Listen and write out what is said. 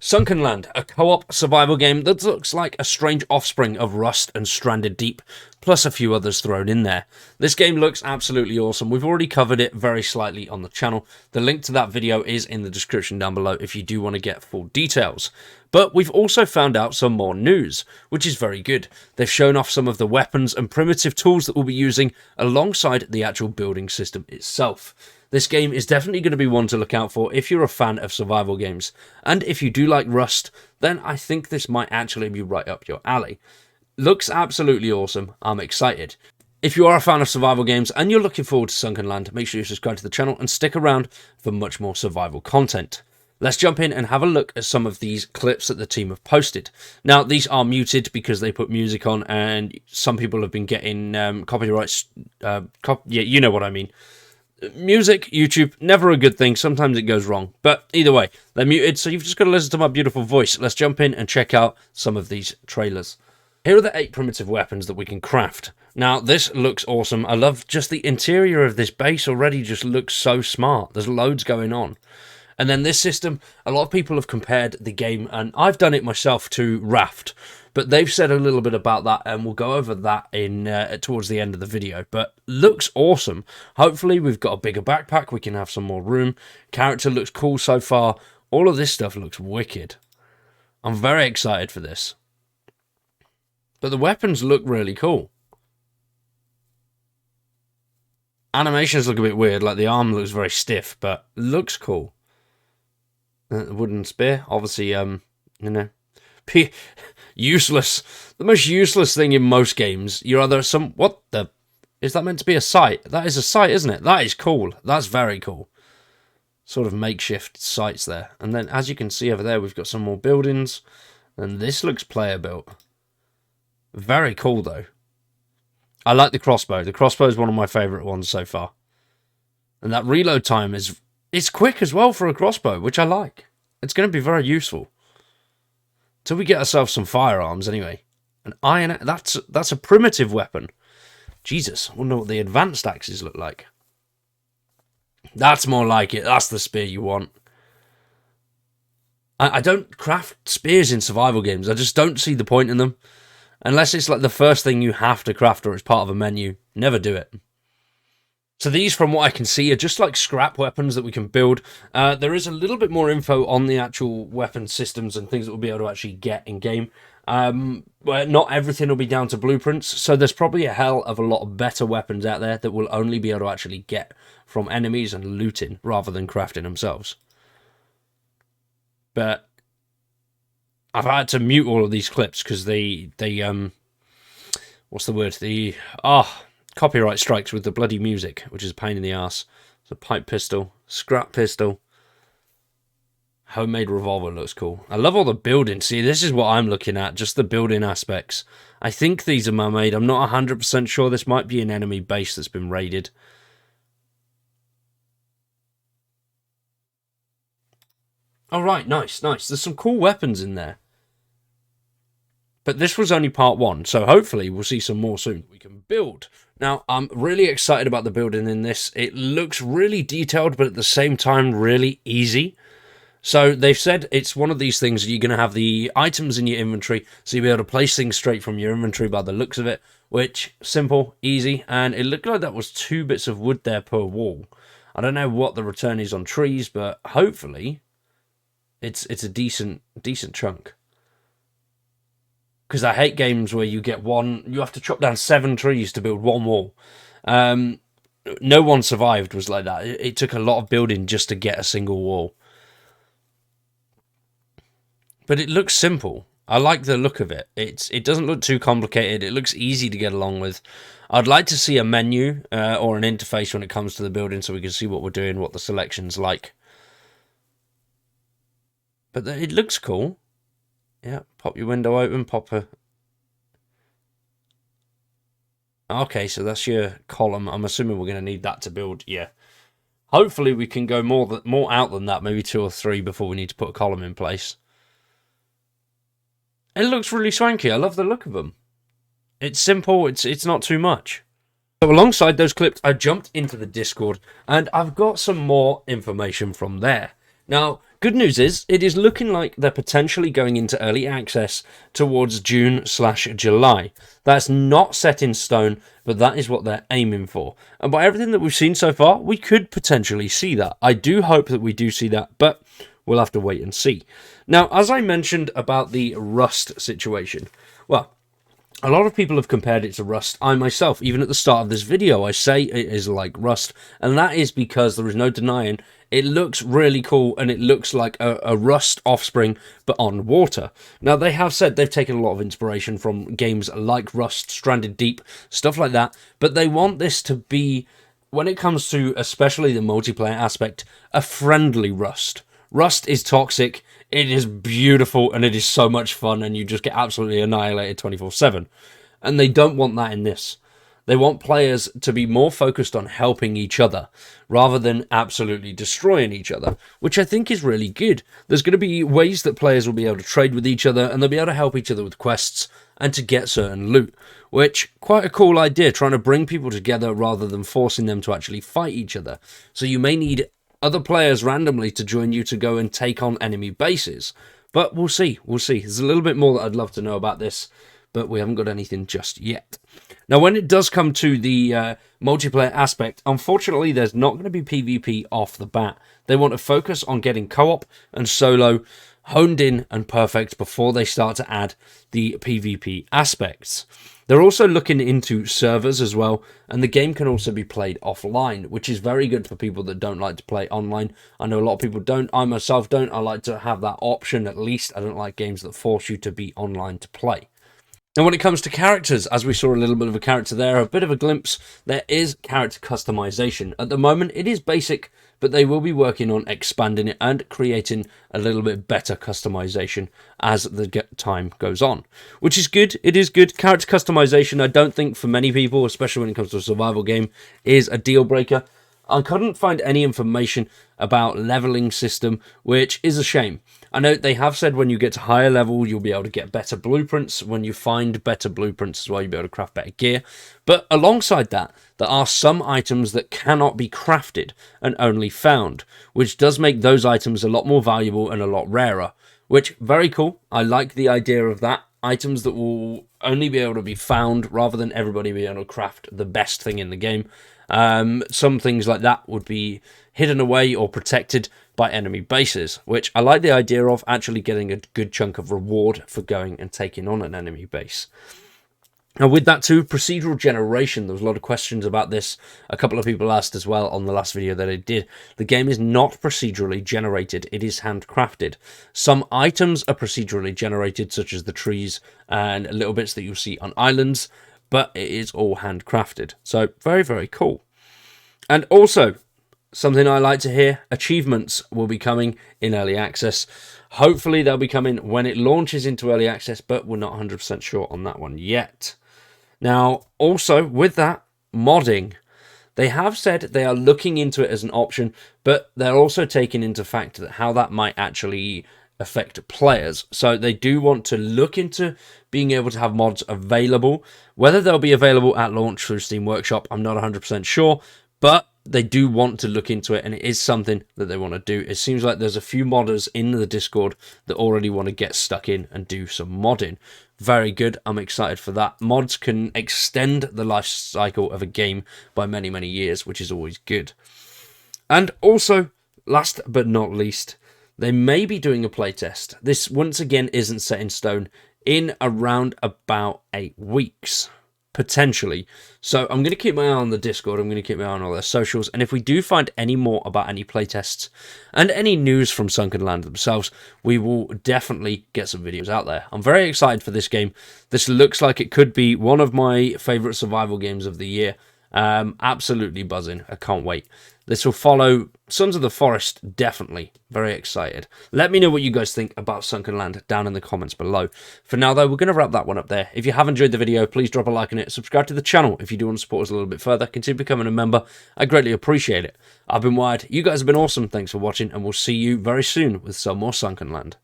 SUNKENLAND, a co-op survival game that looks like a strange offspring of Rust and Stranded Deep, plus a few others thrown in there. This game looks absolutely awesome. We've already covered it very slightly on the channel. The link to that video is in the description down below if you do want to get full details. But we've also found out some more news, which is very good. They've shown off some of the weapons and primitive tools that we'll be using alongside the actual building system itself. This game is definitely going to be one to look out for if you're a fan of survival games. And if you do like Rust, then I think this might actually be right up your alley. Looks absolutely awesome. I'm excited. If you are a fan of survival games and you're looking forward to Sunkenland, make sure you subscribe to the channel and stick around for much more survival content. Let's jump in and have a look at some of these clips that the team have posted. Now, these are muted because they put music on and some people have been getting copyrights. Yeah, you know what I mean. Music, YouTube, never a good thing. Sometimes it goes wrong. But either way, they're muted, so you've just got to listen to my beautiful voice. Let's jump in and check out some of these trailers. Here are the 8 primitive weapons that we can craft. Now, this looks awesome. I love just the interior of this base already just looks so smart. There's loads going on. And then this system, a lot of people have compared the game, and I've done it myself, to Raft. But they've said a little bit about that, and we'll go over that in towards the end of the video. But looks awesome. Hopefully, we've got a bigger backpack. We can have some more room. Character looks cool so far. All of this stuff looks wicked. I'm very excited for this. But the weapons look really cool. Animations look a bit weird. Like the arm looks very stiff, but looks cool. Wooden spear, obviously, you know, useless. The most useless thing in most games. You're either what the... Is that meant to be a site? That is a site, isn't it? That is cool. That's very cool. Sort of makeshift sites there. And then, as you can see over there, we've got some more buildings. And this looks player built. Very cool, though. I like the crossbow. The crossbow is one of my favourite ones so far. And that reload time is... It's quick as well for a crossbow, which I like. It's going to be very useful. Till we get ourselves some firearms, anyway. An iron... That's a primitive weapon. Jesus, I wonder what the advanced axes look like. That's more like it. That's the spear you want. I don't craft spears in survival games. I just don't see the point in them. Unless it's like the first thing you have to craft or it's part of a menu. Never do it. So these, from what I can see, are just like scrap weapons that we can build. There is a little bit more info on the actual weapon systems and things that we'll be able to actually get in-game. But not everything will be down to blueprints, so there's probably a hell of a lot of better weapons out there that we'll only be able to actually get from enemies and looting, rather than crafting themselves. But I've had to mute all of these clips because they what's the word? Copyright strikes with the bloody music, which is a pain in the ass. It's a pipe pistol, scrap pistol, homemade revolver looks cool. I love all the building. See, this is what I'm looking at, just the building aspects. I think these are man-made. I'm not 100% sure. This might be an enemy base that's been raided. All right, nice. There's some cool weapons in there. But this was only part 1, so hopefully we'll see some more soon. We can build. Now, I'm really excited about the building in this. It looks really detailed, but at the same time, really easy. So they've said it's one of these things you're going to have the items in your inventory, so you'll be able to place things straight from your inventory by the looks of it, which, simple, easy, and it looked like that was 2 bits of wood there per wall. I don't know what the return is on trees, but hopefully it's a decent chunk. Because I hate games where you have to chop down 7 trees to build 1 wall. No One Survived was like that. It took a lot of building just to get a single wall. But it looks simple. I like the look of it. It doesn't look too complicated. It looks easy to get along with. I'd like to see a menu or an interface when it comes to the building so we can see what we're doing, what the selection's like. But it looks cool. Yeah, pop your window open, pop a... Okay, so that's your column. I'm assuming we're going to need that to build, yeah. Hopefully we can go more out than that, maybe 2 or 3 before we need to put a column in place. It looks really swanky. I love the look of them. It's simple, it's not too much. So alongside those clips, I jumped into the Discord, and I've got some more information from there. Now, good news is, it is looking like they're potentially going into early access towards June/July. That's not set in stone, but that is what they're aiming for. And by everything that we've seen so far, we could potentially see that. I do hope that we do see that, but we'll have to wait and see. Now, as I mentioned about the Rust situation, well, a lot of people have compared it to Rust. I myself, even at the start of this video, I say it is like Rust, and that is because there is no denying it looks really cool, and it looks like a Rust offspring, but on water. Now, they have said they've taken a lot of inspiration from games like Rust, Stranded Deep, stuff like that, but they want this to be, when it comes to especially the multiplayer aspect, a friendly Rust. Rust is toxic, it is beautiful, and it is so much fun, and you just get absolutely annihilated 24/7. And they don't want that in this. They want players to be more focused on helping each other, rather than absolutely destroying each other, which I think is really good. There's going to be ways that players will be able to trade with each other, and they'll be able to help each other with quests, and to get certain loot, which, quite a cool idea, trying to bring people together rather than forcing them to actually fight each other. So you may need other players randomly to join you to go and take on enemy bases. But we'll see, There's a little bit more that I'd love to know about this, but we haven't got anything just yet. Now, when it does come to the multiplayer aspect, unfortunately, there's not going to be PvP off the bat. They want to focus on getting co-op and solo honed in and perfect before they start to add the PvP aspects. They're also looking into servers as well, and the game can also be played offline, which is very good for people that don't like to play online. I know a lot of people don't. I myself don't. I like to have that option at least. I don't like games that force you to be online to play. And when it comes to characters, as we saw a little bit of a character there, a bit of a glimpse, there is character customization. At the moment, it is basic, but they will be working on expanding it and creating a little bit better customization as the time goes on, which is good. It is good. Character customization, I don't think for many people, especially when it comes to a survival game, is a deal breaker. I couldn't find any information about leveling system, which is a shame. I know they have said when you get to higher level, you'll be able to get better blueprints. When you find better blueprints as well, you'll be able to craft better gear. But alongside that, there are some items that cannot be crafted and only found, which does make those items a lot more valuable and a lot rarer, which, very cool. I like the idea of that. Items that will only be able to be found rather than everybody being able to craft the best thing in the game. Some things like that would be hidden away or protected by enemy bases, which I like the idea of, actually getting a good chunk of reward for going and taking on an enemy base. Now, with that too, procedural generation, there was a lot of questions about this. A couple of people asked as well on the last video that I did. The game is not procedurally generated, it is handcrafted. Some items are procedurally generated, such as the trees and little bits that you'll see on islands, but it is all handcrafted. So, very, very cool. And also, something I like to hear, achievements will be coming in early access. Hopefully they'll be coming when it launches into early access, but we're not 100% sure on that one yet. Now, also with that, modding. They have said they are looking into it as an option, but they're also taking into fact that how that might actually affect players. So they do want to look into being able to have mods available. Whether they'll be available at launch through Steam Workshop, I'm not 100% sure, but they do want to look into it, and it is something that they want to do. It seems like there's a few modders in the Discord that already want to get stuck in and do some modding. Very good. I'm excited for that. Mods can extend the life cycle of a game by many, many years, which is always good. And also, last but not least, they may be doing a playtest. This, once again, isn't set in stone, in around about 8 weeks. Potentially. So I'm going to keep my eye on the Discord, I'm going to keep my eye on all their socials, and if we do find any more about any playtests and any news from Sunkenland themselves, we will definitely get some videos out there. I'm very excited for this game. This looks like it could be one of my favourite survival games of the year. Absolutely buzzing. I can't wait. This will follow Sons of the Forest, definitely. Very excited. Let me know what you guys think about Sunkenland down in the comments below. For now, though, we're going to wrap that one up there. If you have enjoyed the video, please drop a like on it. Subscribe to the channel if you do want to support us a little bit further. Consider becoming a member. I greatly appreciate it. I've been Wired. You guys have been awesome. Thanks for watching, and we'll see you very soon with some more Sunkenland.